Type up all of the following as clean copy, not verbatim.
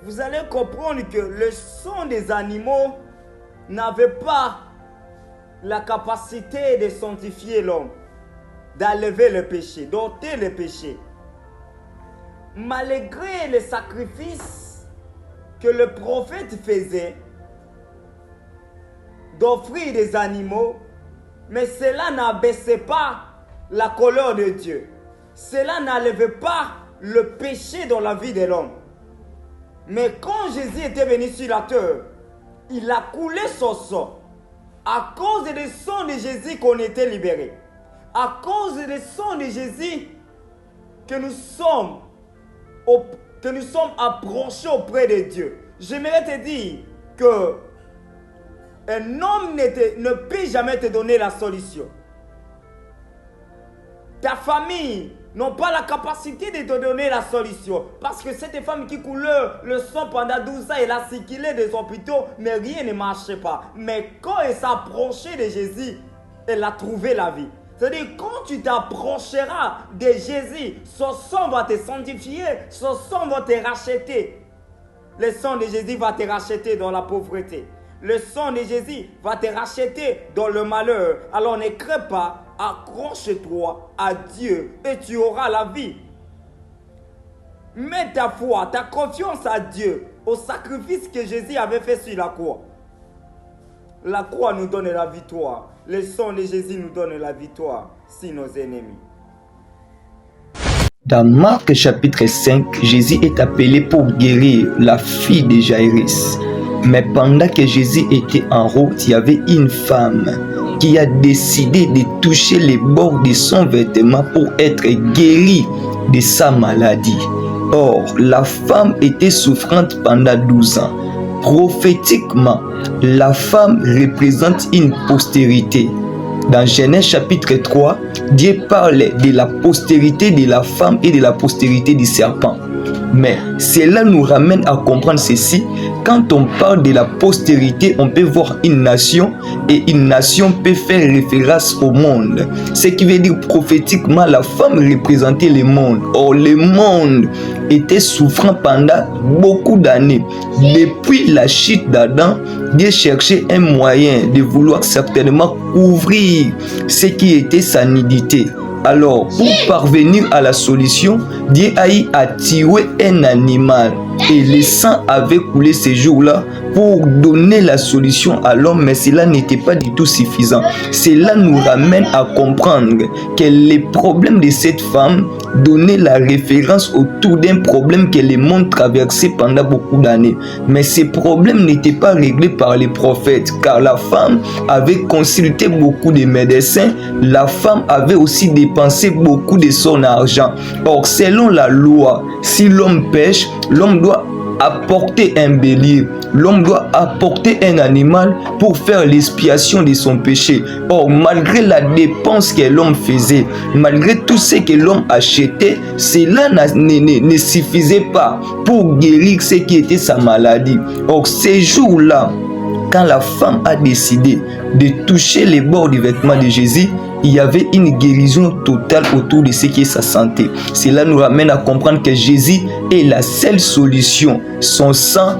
vous allez comprendre que le sang des animaux n'avait pas la capacité de sanctifier l'homme, d'enlever le péché, d'ôter le péché. Malgré les sacrifices que le prophète faisait, d'offrir des animaux, mais cela n'abaissait pas la colère de Dieu. Cela n'enlevait pas le péché dans la vie de l'homme. Mais quand Jésus était venu sur la terre, il a coulé son sang. À cause du sang de Jésus qu'on était libéré. À cause du sang de Jésus que nous sommes approchés auprès de Dieu. J'aimerais te dire que un homme ne peut jamais te donner la solution. Ta famille n'a pas la capacité de te donner la solution. Parce que cette femme qui coulait le sang pendant 12 ans, elle a circulé des hôpitaux, mais rien ne marchait pas. Mais quand elle s'approchait de Jésus, elle a trouvé la vie. C'est-à-dire, quand tu t'approcheras de Jésus, son sang va te sanctifier, son sang va te racheter. Le sang de Jésus va te racheter dans la pauvreté. Le sang de Jésus va te racheter dans le malheur. Alors ne crains pas, accroche-toi à Dieu et tu auras la vie. Mets ta foi, ta confiance à Dieu, au sacrifice que Jésus avait fait sur la croix. La croix nous donne la victoire. Le sang de Jésus nous donne la victoire sur nos ennemis. Dans Marc chapitre 5, Jésus est appelé pour guérir la fille de Jaïrus. Mais pendant que Jésus était en route, il y avait une femme qui a décidé de toucher les bords de son vêtement pour être guérie de sa maladie. Or, la femme était souffrante pendant 12 ans. Prophétiquement, la femme représente une postérité. Dans Genèse chapitre 3, Dieu parle de la postérité de la femme et de la postérité du serpent. Mais cela nous ramène à comprendre ceci. Quand on parle de la postérité, on peut voir une nation et une nation peut faire référence au monde. Ce qui veut dire prophétiquement, la femme représentait le monde. Or, le monde était souffrant pendant beaucoup d'années. Depuis la chute d'Adam, Dieu cherchait un moyen de vouloir certainement couvrir ce qui était sa nudité. Alors, pour parvenir à la solution, Dieu a tué un animal et le sang avait coulé ces jours-là pour donner la solution à l'homme, mais cela n'était pas du tout suffisant. Cela nous ramène à comprendre que les problèmes de cette femme donnaient la référence autour d'un problème que le monde traversait pendant beaucoup d'années. Mais ces problèmes n'étaient pas réglés par les prophètes, car la femme avait consulté beaucoup de médecins, la femme avait aussi dépensé beaucoup de son argent. Or, selon la loi, si l'homme pêche, l'homme doit apporter un bélier, l'homme doit apporter un animal pour faire l'expiation de son péché. Or, malgré la dépense que l'homme faisait, malgré tout ce que l'homme achetait, cela ne suffisait pas pour guérir ce qui était sa maladie. Or, ces jours-là, quand la femme a décidé de toucher les bords du vêtement de Jésus, il y avait une guérison totale autour de ce qui est sa santé. Cela nous ramène à comprendre que Jésus est la seule solution. Son sang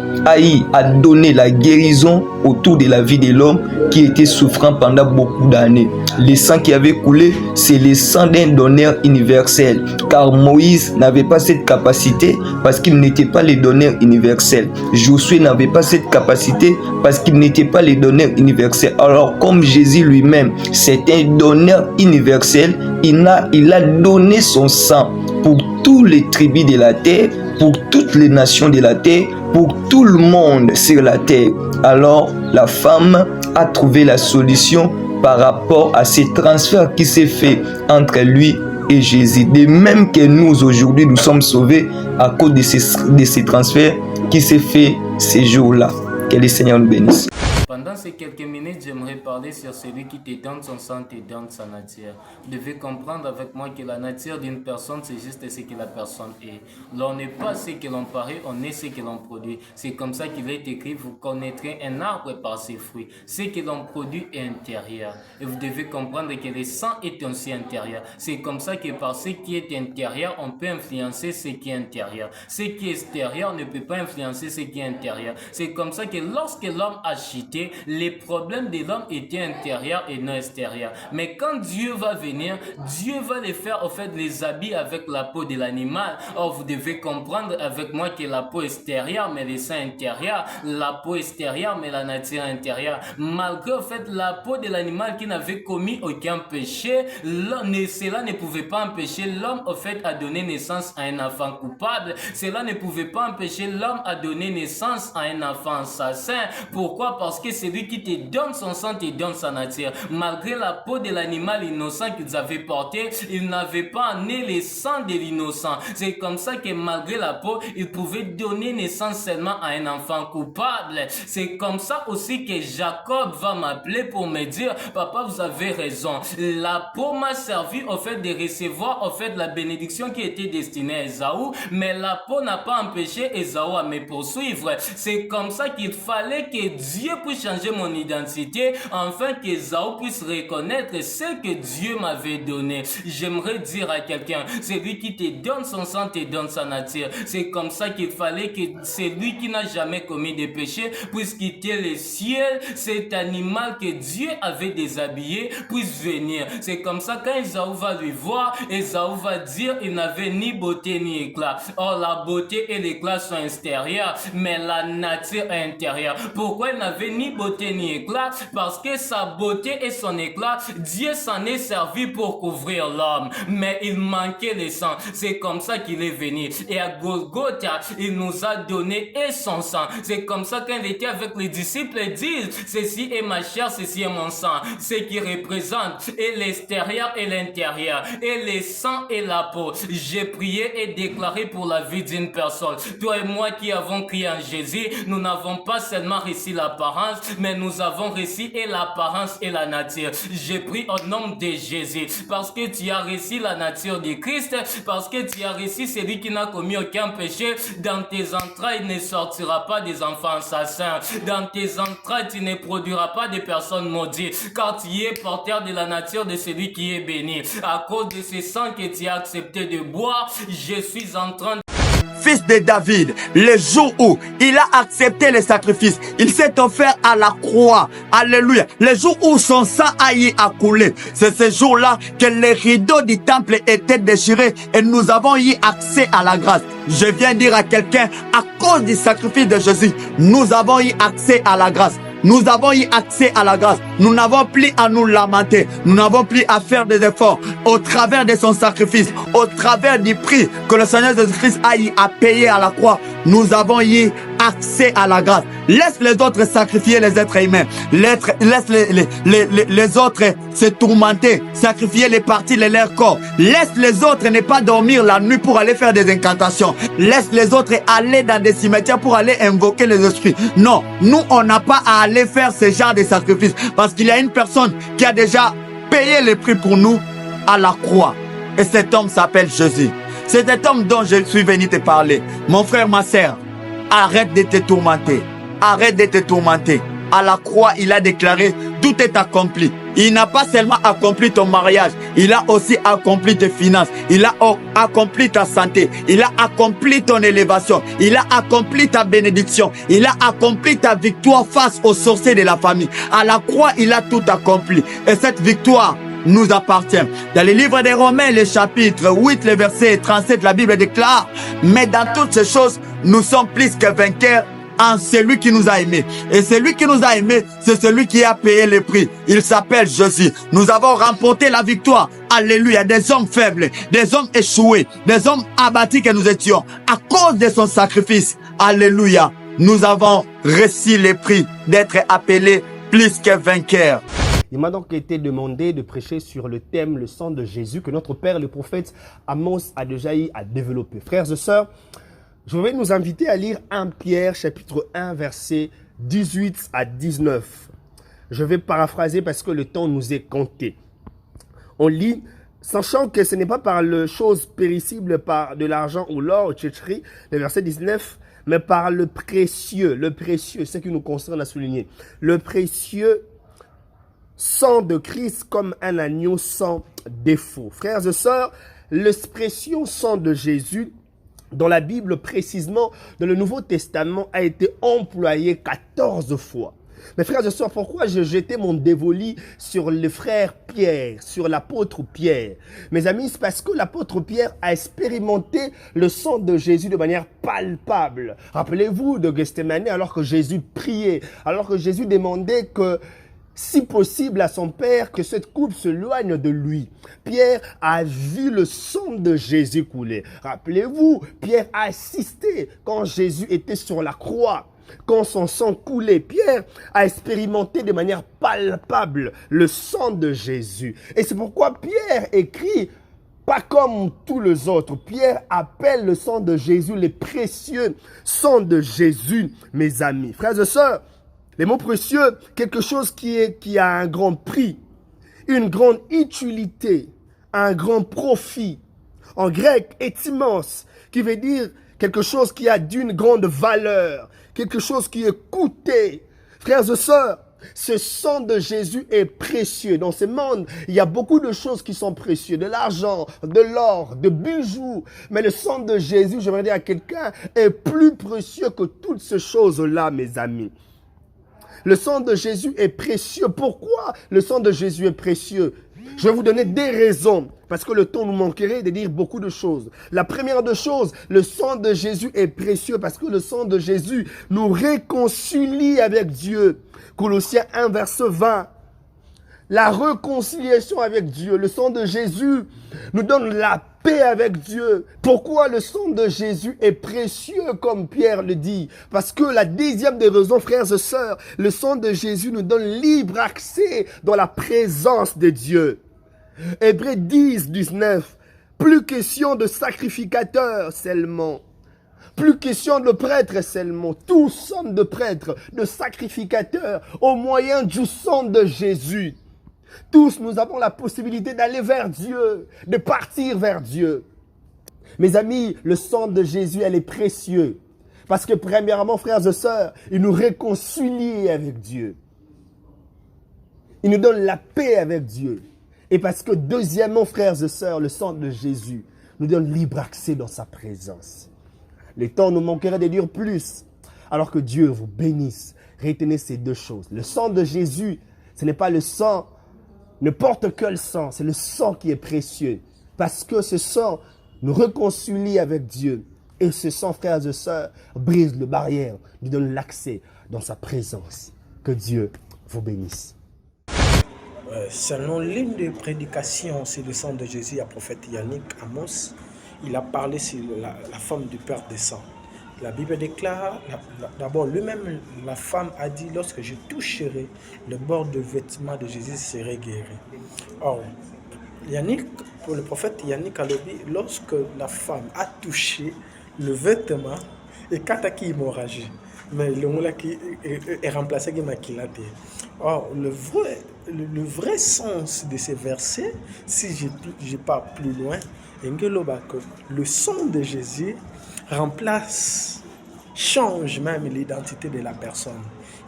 a donné la guérison autour de la vie de l'homme qui était souffrant pendant beaucoup d'années. Le sang qui avait coulé, c'est le sang d'un donneur universel. Car Moïse n'avait pas cette capacité parce qu'il n'était pas le donneur universel. Josué n'avait pas cette capacité parce qu'il n'était pas le donneur universel. Alors comme Jésus lui-même, c'est un donneur universel, il a donné son sang pour toutes les tribus de la terre, pour toutes les nations de la terre, pour tout le monde sur la terre. Alors la femme a trouvé la solution par rapport à ces transferts qui s'est fait entre lui et Jésus. De même que nous aujourd'hui nous sommes sauvés à cause de ces transferts qui s'est fait ces jours-là. Que le Seigneur nous bénisse. Pendant ces quelques minutes, j'aimerais parler sur celui qui te donne son sang, te donne sa nature. Vous devez comprendre avec moi que la nature d'une personne, c'est juste ce que la personne est. L'on n'est pas ce que l'on paraît, on est ce que l'on produit. C'est comme ça qu'il est écrit, vous connaîtrez un arbre par ses fruits. Ce que l'on produit est intérieur. Et vous devez comprendre que le sang est aussi intérieur. C'est comme ça que par ce qui est intérieur, on peut influencer ce qui est intérieur. Ce qui est extérieur ne peut pas influencer ce qui est intérieur. C'est comme ça que lorsque l'homme a chuté, les problèmes de l'homme étaient intérieurs et non extérieurs. Mais quand Dieu va venir, Dieu va les faire, au fait, les habits avec la peau de l'animal. Or, vous devez comprendre avec moi que la peau extérieure, mais le sang intérieur, la peau extérieure, mais la nature intérieure. Malgré, au fait, la peau de l'animal qui n'avait commis aucun péché, cela ne pouvait pas empêcher l'homme, au fait, à donner naissance à un enfant coupable. Cela ne pouvait pas empêcher l'homme à donner naissance à un enfant assassin. Pourquoi? Parce que celui qui te donne son sang te donne sa nature. Malgré la peau de l'animal innocent qu'ils avaient porté, ils n'avaient pas né le sang de l'innocent. C'est comme ça que malgré la peau, ils pouvaient donner naissance seulement à un enfant coupable. C'est comme ça aussi que Jacob va m'appeler pour me dire, papa, vous avez raison. La peau m'a servi au fait de recevoir au fait la bénédiction qui était destinée à Ésaü, mais la peau n'a pas empêché Ésaü à me poursuivre. C'est comme ça qu'il fallait que Dieu puisse changer mon identité, afin qu'Ésaü puisse reconnaître ce que Dieu m'avait donné. J'aimerais dire à quelqu'un, celui qui te donne son sang te donne sa nature. C'est comme ça qu'il fallait que celui qui n'a jamais commis de péché puisse quitter le ciel, cet animal que Dieu avait déshabillé puisse venir. C'est comme ça quand Ésaü va lui voir, Ésaü va dire il n'avait ni beauté ni éclat. Or la beauté et l'éclat sont extérieurs, mais la nature est intérieure. Pourquoi il n'avait ni beauté ni éclat? Parce que sa beauté et son éclat, Dieu s'en est servi pour couvrir l'homme, mais il manquait le sang. C'est comme ça qu'il est venu. Et à Golgotha, il nous a donné et son sang. C'est comme ça quand il était avec les disciples, ils disent, ceci est ma chair, ceci est mon sang. Ce qui représente et l'extérieur et l'intérieur, et le sang et la peau. J'ai prié et déclaré pour la vie d'une personne. Toi et moi qui avons crié en Jésus, nous n'avons pas seulement reçu l'apparence, mais nous avons reçu et l'apparence et la nature. J'ai pris au nom de Jésus, parce que tu as reçu la nature de Christ, parce que tu as reçu celui qui n'a commis aucun péché. Dans tes entrailles ne sortira pas des enfants assassins. Dans tes entrailles tu ne produiras pas de personnes maudites, car tu es porteur de la nature de celui qui est béni. À cause de ce sang que tu as accepté de boire, je suis en train de... Fils de David, le jour où il a accepté le sacrifice, il s'est offert à la croix. Alléluia. Le jour où son sang a y à couler, c'est ce jour-là que les rideaux du temple étaient déchirés et nous avons eu accès à la grâce. Je viens dire à quelqu'un, à cause du sacrifice de Jésus, nous avons eu accès à la grâce. Nous avons eu accès à la grâce. Nous n'avons plus à nous lamenter. Nous n'avons plus à faire des efforts. Au travers de son sacrifice, au travers du prix que le Seigneur Jésus-Christ a eu à payer à la croix, nous avons eu accès à la grâce. Laisse les autres sacrifier les êtres humains. Laisse les autres se tourmenter, sacrifier les parties de leur corps. Laisse les autres ne pas dormir la nuit pour aller faire des incantations. Laisse les autres aller dans des cimetières pour aller invoquer les esprits. Non, nous on n'a pas à aller faire ce genre de sacrifice, parce qu'il y a une personne qui a déjà payé le prix pour nous à la croix. Et cet homme s'appelle Jésus. C'est cet homme dont je suis venu te parler. Mon frère, ma sœur, arrête de te tourmenter. Arrête de te tourmenter. À la croix, il a déclaré, tout est accompli. Il n'a pas seulement accompli ton mariage, il a aussi accompli tes finances, il a accompli ta santé, il a accompli ton élévation, il a accompli ta bénédiction, il a accompli ta victoire face aux sorciers de la famille. À la croix, il a tout accompli. Et cette victoire nous appartient. Dans le livre des Romains, le chapitre 8, le verset 37, la Bible déclare, mais dans toutes ces choses, nous sommes plus que vainqueurs en celui qui nous a aimés. Et celui qui nous a aimés, c'est celui qui a payé le prix. Il s'appelle Jésus. Nous avons remporté la victoire. Alléluia. Des hommes faibles, des hommes échoués, des hommes abattus que nous étions, à cause de son sacrifice. Alléluia. Nous avons reçu le prix d'être appelés plus que vainqueurs. Il m'a donc été demandé de prêcher sur le thème le sang de Jésus que notre père, le prophète Amos a déjà eu à développer. Frères et sœurs, je vais nous inviter à lire 1 Pierre chapitre 1 verset 18 à 19. Je vais paraphraser parce que le temps nous est compté. On lit, sachant que ce n'est pas par les choses péricibles, par de l'argent ou l'or, etc. Le verset 19, mais par le précieux, ce qui nous concerne à souligner. Le précieux sang de Christ comme un agneau sans défaut. Frères et sœurs, le précieux sang de Jésus, dans la Bible précisément, dans le Nouveau Testament, a été employé 14 fois. Mais frères et sœurs, pourquoi je jetais mon dévolu sur le frère Pierre, sur l'apôtre Pierre? Mes amis, c'est parce que l'apôtre Pierre a expérimenté le sang de Jésus de manière palpable. Rappelez-vous de Gethsémane, alors que Jésus priait, alors que Jésus demandait que, si possible à son Père, que cette coupe se loigne de lui. Pierre a vu le sang de Jésus couler. Rappelez-vous, Pierre a assisté quand Jésus était sur la croix. Quand son sang coulait, Pierre a expérimenté de manière palpable le sang de Jésus. Et c'est pourquoi Pierre écrit, pas comme tous les autres, Pierre appelle le sang de Jésus le précieux sang de Jésus, mes amis. Frères et sœurs, les mots précieux, quelque chose qui a un grand prix, une grande utilité, un grand profit. En grec, étimos, qui veut dire quelque chose qui a d'une grande valeur, quelque chose qui est coûté. Frères et sœurs, ce sang de Jésus est précieux. Dans ce monde, il y a beaucoup de choses qui sont précieuses, de l'argent, de l'or, de bijoux. Mais le sang de Jésus, j'aimerais dire à quelqu'un, est plus précieux que toutes ces choses-là, mes amis. Le sang de Jésus est précieux. Pourquoi le sang de Jésus est précieux? Je vais vous donner des raisons, parce que le temps nous manquerait de dire beaucoup de choses. La première des choses, le sang de Jésus est précieux, parce que le sang de Jésus nous réconcilie avec Dieu. Colossiens 1, verset 20. La réconciliation avec Dieu. Le sang de Jésus nous donne la paix avec Dieu. Pourquoi le sang de Jésus est précieux, comme Pierre le dit? Parce que la deuxième des raisons, frères et sœurs, le sang de Jésus nous donne libre accès dans la présence de Dieu. Hébreux 10, 19. Plus question de sacrificateur seulement. Plus question de prêtre seulement. Tous sommes de prêtres, de sacrificateurs, au moyen du sang de Jésus. Tous, nous avons la possibilité d'aller vers Dieu, de partir vers Dieu. Mes amis, le sang de Jésus, elle est précieux. Parce que premièrement, frères et sœurs, il nous réconcilie avec Dieu. Il nous donne la paix avec Dieu. Et parce que deuxièmement, frères et sœurs, le sang de Jésus nous donne libre accès dans sa présence. Le temps nous manquerait de dire plus. Alors que Dieu vous bénisse. Retenez ces deux choses. Le sang de Jésus, ce n'est pas le sang, n'importe quel sang, c'est le sang qui est précieux. Parce que ce sang nous réconcilie avec Dieu. Et ce sang, frères et sœurs, brise les barrières, nous donne l'accès dans sa présence. Que Dieu vous bénisse. Selon l'une des prédications sur le sang de Jésus à prophète Yannick Amos, il a parlé sur la femme du père des sangs. La Bible déclare, d'abord lui-même, la femme a dit, lorsque je toucherai le bord de vêtement de Jésus, je serai guéri. Or, Yannick, pour le prophète Yannick a dit, lorsque la femme a touché le vêtement, et quand il y a hémorragie, mais le mot qui est remplacé par maquillate. Or, le vrai sens de ces versets, si je pars plus loin, le sang de Jésus change même l'identité de la personne.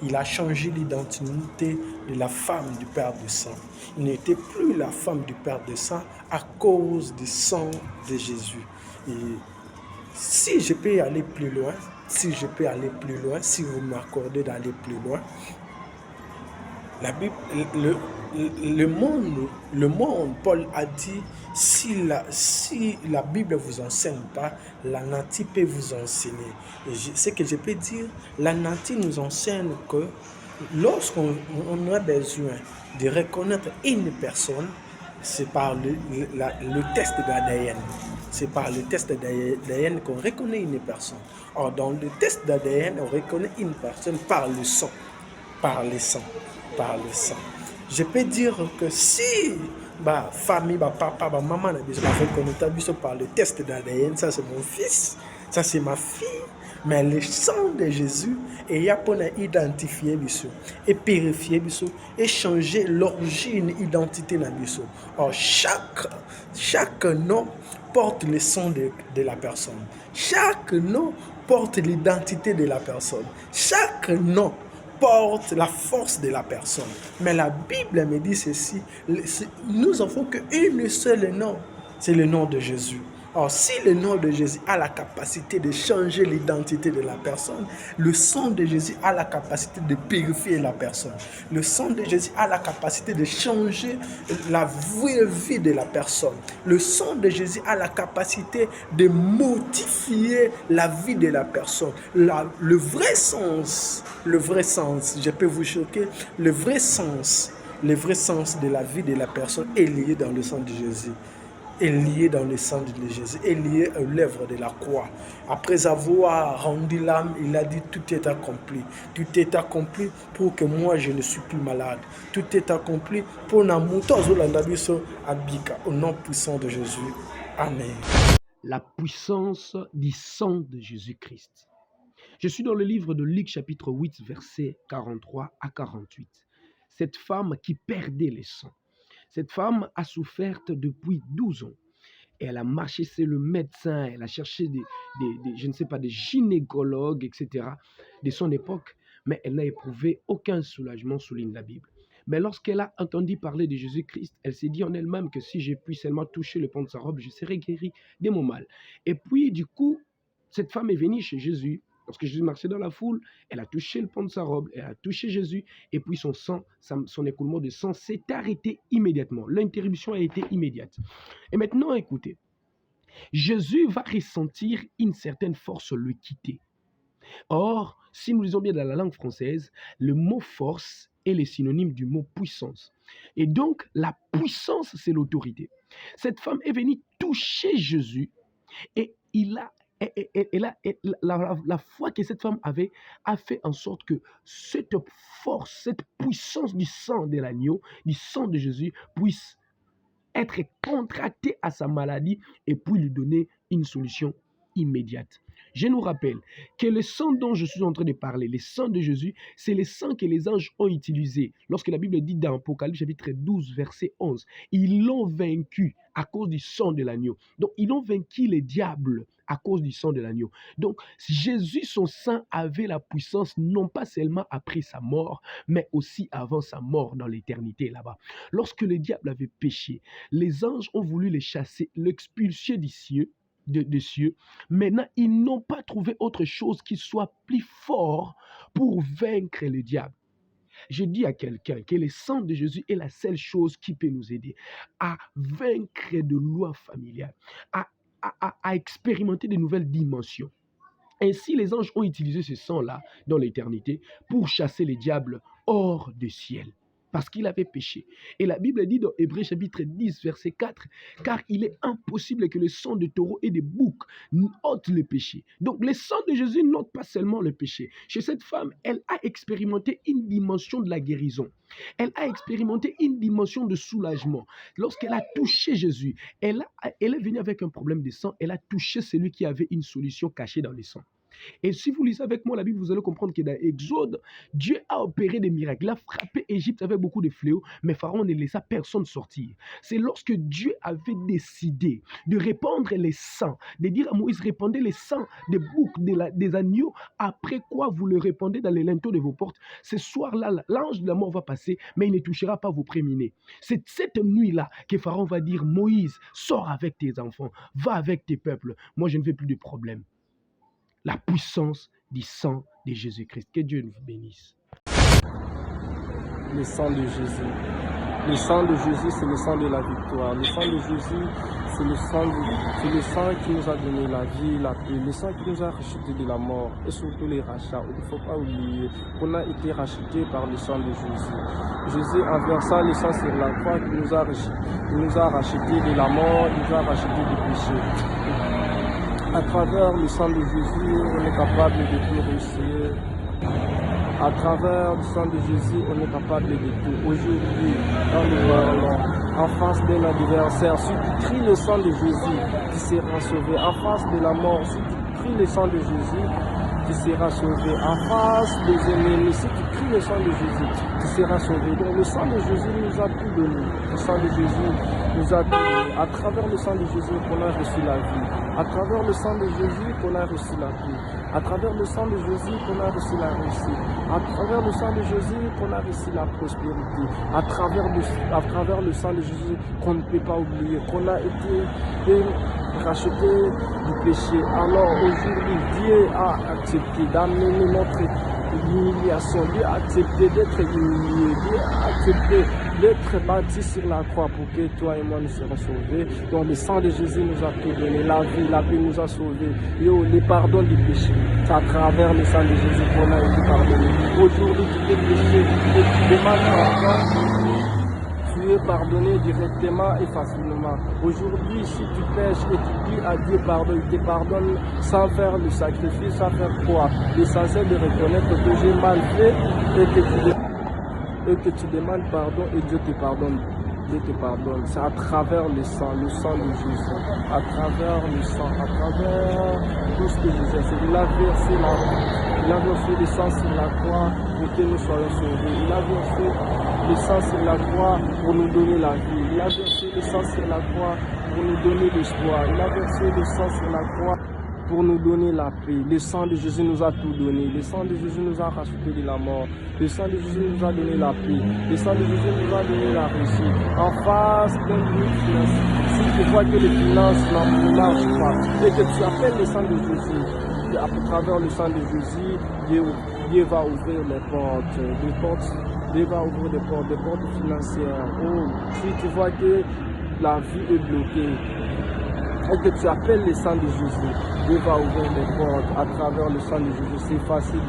Il a changé l'identité de la femme du Père de sang. Il n'était plus la femme du Père de sang à cause du sang de Jésus. Et si je peux aller plus loin, si vous m'accordez d'aller plus loin, la Bible, le monde, Paul a dit, si la Bible ne vous enseigne pas, la nature peut vous enseigner. Et ce que je peux dire, la nature nous enseigne que lorsqu'on a besoin de reconnaître une personne, c'est par le test d'ADN. C'est par le test d'ADN qu'on reconnaît une personne. Or, dans le test d'ADN, on reconnaît une personne par le sang. Par le sang. Je peux dire que si famille, papa, maman, on reconnaît par le test d'ADN, ça c'est mon fils, ça c'est ma fille, Mais le sang de Jésus est pour identifier biso et purifier biso et changer l'origine, identité na biso. Or chaque nom porte le sang de la personne. Chaque nom porte l'identité de la personne. Chaque nom porte la force de la personne. Mais la Bible me dit ceci, nous n'avons qu'un seul nom, c'est le nom de Jésus. Or, si le nom de Jésus a la capacité de changer l'identité de la personne, le sang de Jésus a la capacité de purifier la personne. Le sang de Jésus a la capacité de changer la vie de la personne. Le sang de Jésus a la capacité de modifier la vie de la personne. Le vrai sens, je peux vous choquer, le vrai sens de la vie de la personne est lié dans le sang de Jésus. Est lié dans le sang de Jésus, est lié à l'œuvre de la croix. Après avoir rendu l'âme, il a dit tout est accompli. Tout est accompli pour que moi je ne suis plus malade. Tout est accompli pour na muto azolanda biso abika au nom puissant de Jésus. Amen. La puissance du sang de Jésus-Christ. Je suis dans le livre de Luc chapitre 8 versets 43 à 48. Cette femme qui perdait le sang. Cette femme a souffert depuis 12 ans. Et elle a marché chez le médecin, elle a cherché des gynécologues, etc. de son époque, mais elle n'a éprouvé aucun soulagement, souligne la Bible. Mais lorsqu'elle a entendu parler de Jésus-Christ, elle s'est dit en elle-même que si je puis seulement toucher le pan de sa robe, je serai guérie de mon mal. Et puis, du coup, cette femme est venue chez Jésus. Lorsque Jésus marchait dans la foule, elle a touché le pan de sa robe, elle a touché Jésus, et puis son écoulement de sang s'est arrêté immédiatement. L'interruption a été immédiate. Et maintenant, écoutez, Jésus va ressentir une certaine force le quitter. Or, si nous lisons bien dans la langue française, le mot force est le synonyme du mot puissance. Et donc, la puissance, c'est l'autorité. Cette femme est venue toucher Jésus, et la foi que cette femme avait a fait en sorte que cette force, cette puissance du sang de l'agneau, du sang de Jésus, puisse être contractée à sa maladie et puis lui donner une solution immédiate. Je nous rappelle que le sang dont je suis en train de parler, le sang de Jésus, c'est le sang que les anges ont utilisé. Lorsque la Bible dit dans Apocalypse chapitre 12, verset 11, ils l'ont vaincu à cause du sang de l'agneau. Donc, ils ont vaincu les diables à cause du sang de l'agneau. Donc, Jésus, son sang avait la puissance non pas seulement après sa mort, mais aussi avant sa mort dans l'éternité là-bas. Lorsque le diable avait péché, les anges ont voulu les chasser, l'expulser des cieux. Maintenant, ils n'ont pas trouvé autre chose qui soit plus fort pour vaincre le diable. Je dis à quelqu'un que le sang de Jésus est la seule chose qui peut nous aider à vaincre de lois familiales, à expérimenter de nouvelles dimensions. Ainsi, les anges ont utilisé ce sang-là dans l'éternité pour chasser les diables hors du ciel. Parce qu'il avait péché. Et la Bible dit dans Hébreux chapitre 10, verset 4, « Car il est impossible que le sang de taureau et de bouc ôte le péché. » Donc le sang de Jésus n'ôte pas seulement le péché. Chez cette femme, elle a expérimenté une dimension de la guérison. Elle a expérimenté une dimension de soulagement. Lorsqu'elle a touché Jésus, elle est venue avec un problème de sang, elle a touché celui qui avait une solution cachée dans le sang. Et si vous lisez avec moi la Bible, vous allez comprendre que dans Exode, Dieu a opéré des miracles. Il a frappé Égypte avec beaucoup de fléaux, mais Pharaon ne laissa personne sortir. C'est lorsque Dieu avait décidé de répandre les sangs, de dire à Moïse, répandez les sangs des boucs, des agneaux, après quoi vous le répandez dans les linteaux de vos portes. Ce soir-là, l'ange de la mort va passer, mais il ne touchera pas vos prémunés. C'est cette nuit-là que Pharaon va dire, Moïse, sors avec tes enfants, va avec tes peuples. Moi, je ne veux plus de problème. La puissance du sang de Jésus-Christ. Que Dieu nous bénisse. Le sang de Jésus. Le sang de Jésus, c'est le sang de la victoire. Le sang de Jésus, c'est le sang qui nous a donné la vie, la paix. Le sang qui nous a racheté de la mort. Et surtout les rachats. Il ne faut pas oublier qu'on a été racheté par le sang de Jésus. Jésus, en versant le sang sur la croix, il nous a racheté de la mort, il nous a racheté du péché. À travers le sang de Jésus, on est capable de tout réussir. À travers le sang de Jésus, on est capable de tout. Aujourd'hui, dans le parlant, en face d'un adversaire, si tu cries le sang de Jésus, tu seras sauvé. En face de la mort, si tu cries le sang de Jésus, tu seras sauvé. En face des ennemis, si tu cries le sang de Jésus, tu seras sauvé. Donc le sang de Jésus nous a tout donné. Le sang de Jésus nous a tout donné. À travers le sang de Jésus qu'on a reçu la vie. À travers le sang de Jésus qu'on a reçu la paix. À travers le sang de Jésus qu'on a reçu la réussite. À travers le sang de Jésus qu'on a reçu la prospérité. À travers le sang de Jésus qu'on ne peut pas oublier, qu'on a été racheté du péché. Alors aujourd'hui, Dieu a accepté d'amener notre humiliation. Dieu a accepté d'être humilié. Dieu a accepté d'être bâti sur la croix pour que toi et moi nous serons sauvés. Donc le sang de Jésus nous a tout donné. La vie, la paix nous a sauvés. Le pardon du péché. C'est à travers le sang de Jésus qu'on a été pardonné. Aujourd'hui, tu t'es péché et tu demandes pardon. Tu es pardonné directement et facilement. Aujourd'hui, si tu pêches et tu dis à Dieu pardon, il te pardonne sans faire le sacrifice, sans faire quoi? L'essentiel de reconnaître que j'ai mal fait et que tu demandes pardon et Dieu te pardonne. Dieu te pardonne. C'est à travers le sang de Jésus, à travers le sang, à travers tout ce que Jésus a fait. Il a versé il a versé le sang sur la croix pour que nous soyons sauvés. Il a versé le sang sur la croix pour nous donner la vie. Il a versé le sang sur la croix pour nous donner l'espoir. Il a versé le sang sur la croix pour nous donner la paix. Le sang de Jésus nous a tout donné. Le sang de Jésus nous a racheté de la mort. Le sang de Jésus nous a donné la paix. Le sang de Jésus nous a donné la réussite. En face d'un but, si tu vois que les finances ne marchent pas et que tu appelles le sang de Jésus, à travers le sang de Jésus, Dieu va ouvrir les portes. Dieu va ouvrir des portes financières. Oh, si tu vois que la vie est bloquée, et que tu appelles le sang de Jésus, Dieu va ouvrir les portes à travers le sang de Jésus. C'est facile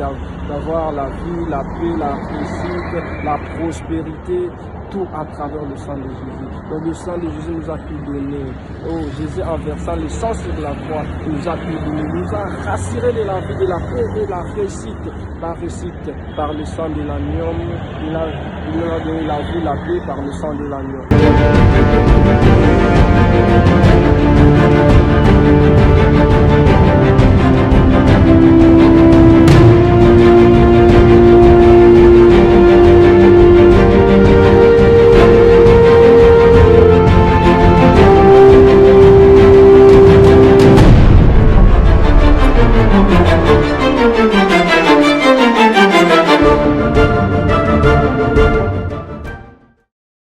d'avoir la vie, la paix, la réussite, la prospérité, tout à travers le sang de Jésus. Donc le sang de Jésus nous a tout donné. Oh, Jésus en versant le sang sur la croix, il nous a tout donné. Il nous a rassuré de la vie, de la paix et de la réussite. La réussite par le sang de l'agneau. Il nous a donné la vie, la paix par le sang de l'agneau.